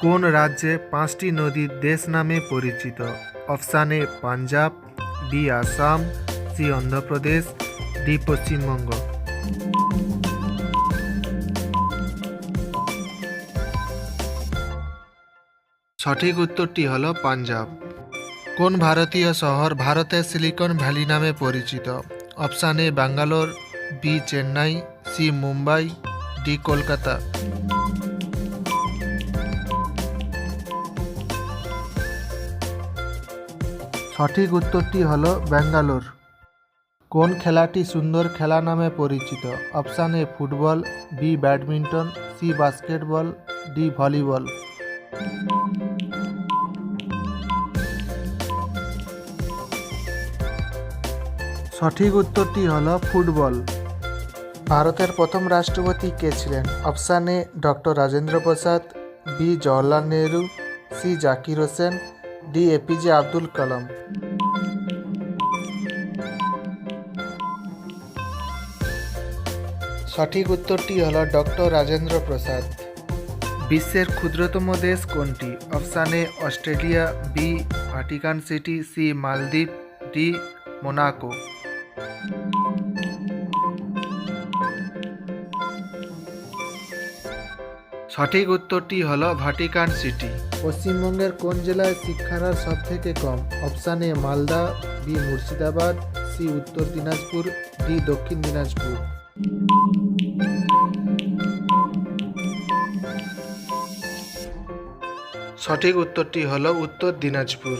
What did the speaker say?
কোন রাজ্যে 5টি নদী দেশ নামে পরিচিত? Option A Punjab, B Assam, C Andhra Pradesh, D Paschimbanga. সঠিক উত্তরটি হলো পাঞ্জাব। কোন ভারতীয় শহর ভারতের সিলিকন ভ্যালি নামে পরিচিত? Option A Bangalore, B Chennai, C Mumbai, D Kolkata. সঠিক উত্তরটি হলো ব্যাঙ্গালোর। কোন খেলাটি সুন্দর খেলা নামে পরিচিত? Option A football, B badminton, C basketball, D volleyball. সঠিক উত্তরটি হলো ফুটবল। ভারতের প্রথম রাষ্ট্রপতি কে ছিলেন? Option A doctor Rajendra Prasad, B Jawaharlal Nehru, C Zakir Hussain, D APJ Abdul Kalam. সঠিক উত্তরটি হলো ডক্টর রাজেন্দ্র প্রসাদ। বিশ্বের ক্ষুদ্রতম দেশ কোনটি? Option A Australia, B Vatican city, C Maldwip, D Monaco. সঠিক উত্তরটি হলো ভ্যাটিকান সিটি। পশ্চিমবঙ্গের কোন জেলায় শিক্ষার হার সব থেকে কম? Option A Malda, B Murshidabad, C Uttar Dinajpur, D দক্ষিণ দিনাজপুর। সঠিক উত্তরটি হলো উত্তর দিনাজপুর।